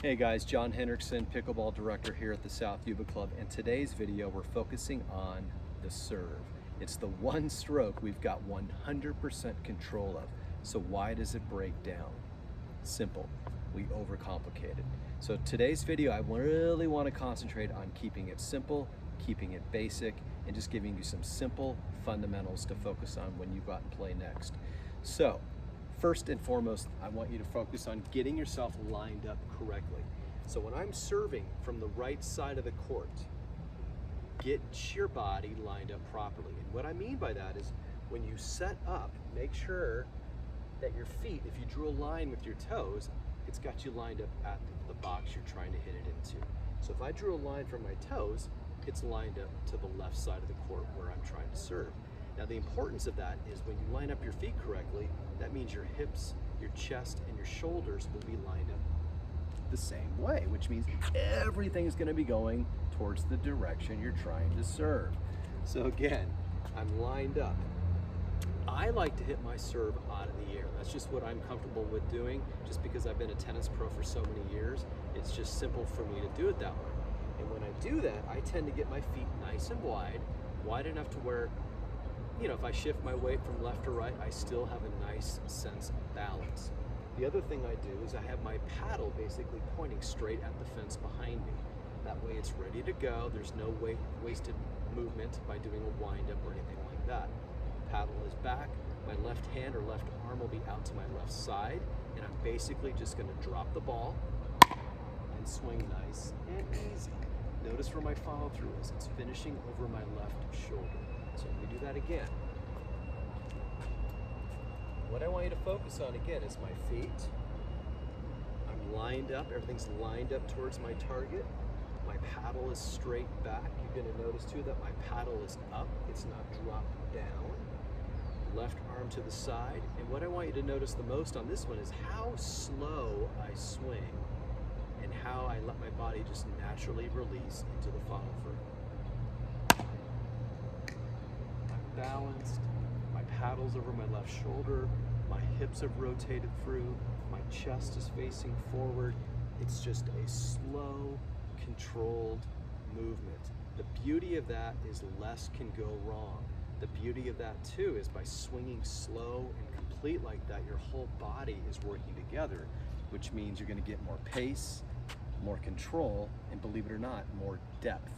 Hey guys, John Hendrickson, pickleball director here at the South Yuba Club. In today's video, we're focusing on the serve. It's the one stroke we've got 100% control of. So why does it break down? Simple, we overcomplicate it. So today's video, I really want to concentrate on keeping it simple, keeping it basic, and just giving you some simple fundamentals to focus on when you go out and play next. So, first and foremost, I want you to focus on getting yourself lined up correctly. So when I'm serving from the right side of the court, get your body lined up properly. And what I mean by that is when you set up, make sure that your feet, if you drew a line with your toes, it's got you lined up at the box you're trying to hit it into. So if I drew a line from my toes, it's lined up to the left side of the court where I'm trying to serve. Now the importance of that is when you line up your feet correctly, that means your hips, your chest, and your shoulders will be lined up the same way, which means everything's going to be going towards the direction you're trying to serve. So again, I'm lined up. I like to hit my serve out of the air. That's just what I'm comfortable with doing, just because I've been a tennis pro for so many years. It's just simple for me to do it that way. And when I do that, I tend to get my feet nice and wide enough to where, you know, if I shift my weight from left to right, I still have a nice sense of balance. The other thing I do is I have my paddle basically pointing straight at the fence behind me. That way it's ready to go. There's no wasted movement by doing a wind up or anything like that. Paddle is back. My left hand or left arm will be out to my left side, and I'm basically just going to drop the ball and swing nice and easy. Notice where my follow through is. It's finishing over my left shoulder. So let me do that again. What I want you to focus on again is my feet. I'm lined up, everything's lined up towards my target. My paddle is straight back. You're going to notice too that my paddle is up, it's not dropped down. Left arm to the side. And what I want you to notice the most on this one is how slow I swing and how I let my body just naturally release into the follow through. I'm balanced, my paddle's over my left shoulder, my hips have rotated through, my chest is facing forward. It's just a slow, controlled movement. The beauty of that is less can go wrong. The beauty of that too is by swinging slow and complete like that, your whole body is working together, which means you're going to get more pace, more control, and believe it or not, more depth.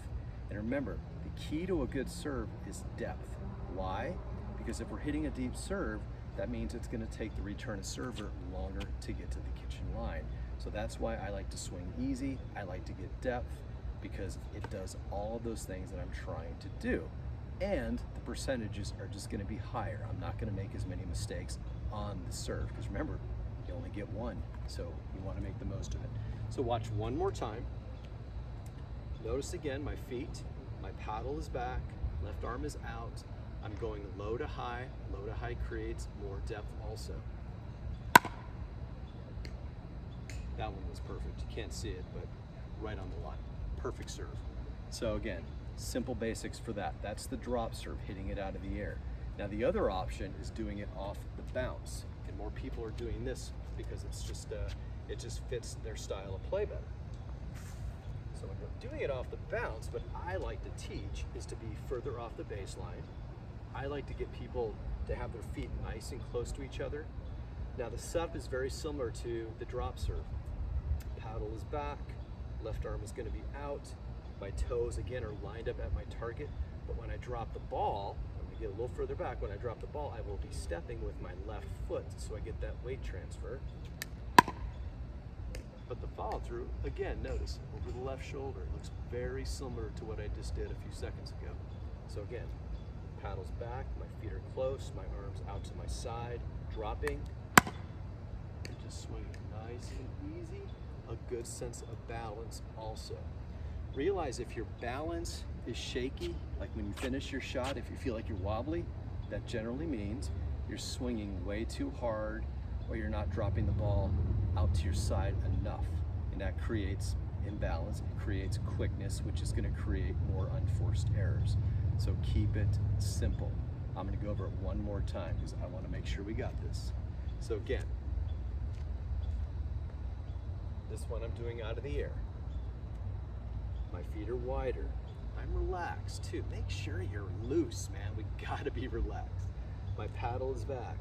And remember, the key to a good serve is depth. Why? Because if we're hitting a deep serve, that means it's going to take the return server longer to get to the kitchen line. So that's why I like to swing easy. I like to get depth because it does all of those things that I'm trying to do. And the percentages are just going to be higher. I'm not going to make as many mistakes on the serve because remember, you only get one, so you want to make the most of it. So watch one more time. Notice again my feet, my paddle is back, left arm is out. I'm going low to high. Low to high creates more depth also. That one was perfect. You can't see it, but right on the line. Perfect serve. So again, simple basics for that. That's the drop serve, hitting it out of the air. Now the other option is doing it off the bounce. And more people are doing this because it's just it just fits their style of play better. So when you're doing it off the bounce, what I like to teach is to be further off the baseline. I like to get people to have their feet nice and close to each other. Now the setup is very similar to the drop serve. Paddle is back, left arm is going to be out. My toes again are lined up at my target, but when I drop the ball, let me get a little further back, when I drop the ball, I will be stepping with my left foot so I get that weight transfer. But the follow through, again, notice, over the left shoulder. It looks very similar to what I just did a few seconds ago. So again, paddle's back, my feet are close, my arms out to my side, dropping, and just swinging nice and easy. A good sense of balance also. Realize if your balance is shaky, like when you finish your shot, if you feel like you're wobbly, that generally means you're swinging way too hard or you're not dropping the ball out to your side enough. And that creates imbalance, it creates quickness, which is going to create more unforced errors. So keep it simple. I'm going to go over it one more time because I want to make sure we got this. So again, This one I'm doing out of the air. My feet are wider. I'm relaxed too. Make sure you're loose, man. We gotta be relaxed. My paddle is back.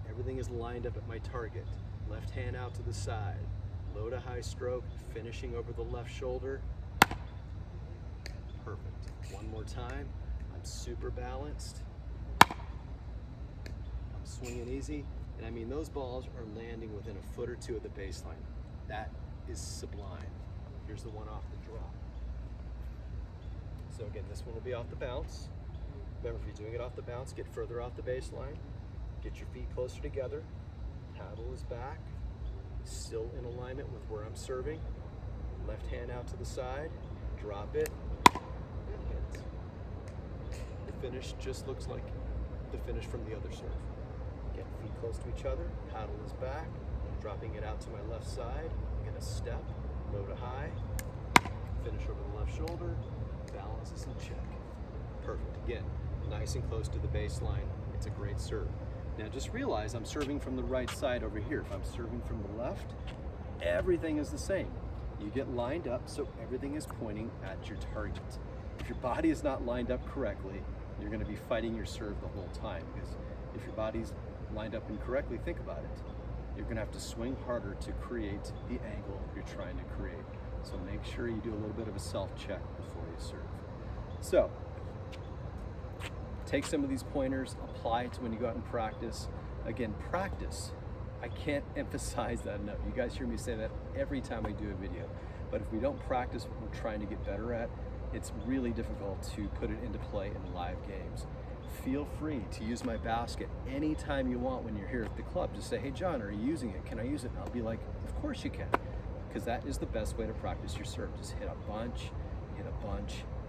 Everything is lined up at my target. Left hand out to the side. Low to high stroke, finishing over the left shoulder. Perfect. One more time. I'm super balanced. I'm swinging easy. And I mean, those balls are landing within a foot or two of the baseline. That is sublime. Here's the one off the drop. So again, this one will be off the bounce. Remember, if you're doing it off the bounce, get further off the baseline. Get your feet closer together. Paddle is back. Still in alignment with where I'm serving. Left hand out to the side. Drop it. And hit. The finish just looks like the finish from the other serve. Get feet close to each other. Paddle is back. Dropping it out to my left side. Get a step. Low to high. Finish over the left shoulder. Balance is in check. Perfect. Again, nice and close to the baseline. It's a great serve. Now just realize I'm serving from the right side over here. If I'm serving from the left, everything is the same. You get lined up so everything is pointing at your target. If your body is not lined up correctly, you're going to be fighting your serve the whole time, because if your body's lined up incorrectly, think about it. You're going to have to swing harder to create the angle you're trying to create. So make sure you do a little bit of a self-check before you serve. So, take some of these pointers, apply it to when you go out and practice. Again, practice. I can't emphasize that enough. You guys hear me say that every time I do a video. But if we don't practice what we're trying to get better at, it's really difficult to put it into play in live games. Feel free to use my basket anytime you want when you're here at the club. Just say, hey John, are you using it? Can I use it? And I'll be like, of course you can. Because that is the best way to practice your serve. Just hit a bunch,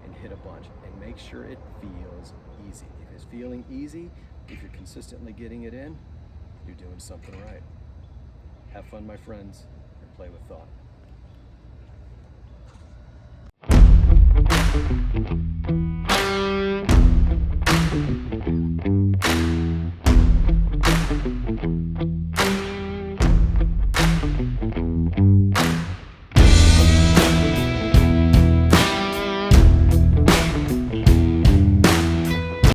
and hit a bunch, and make sure it feels easy. If it's feeling easy, if you're consistently getting it in, you're doing something right. Have fun, my friends, and play with thought.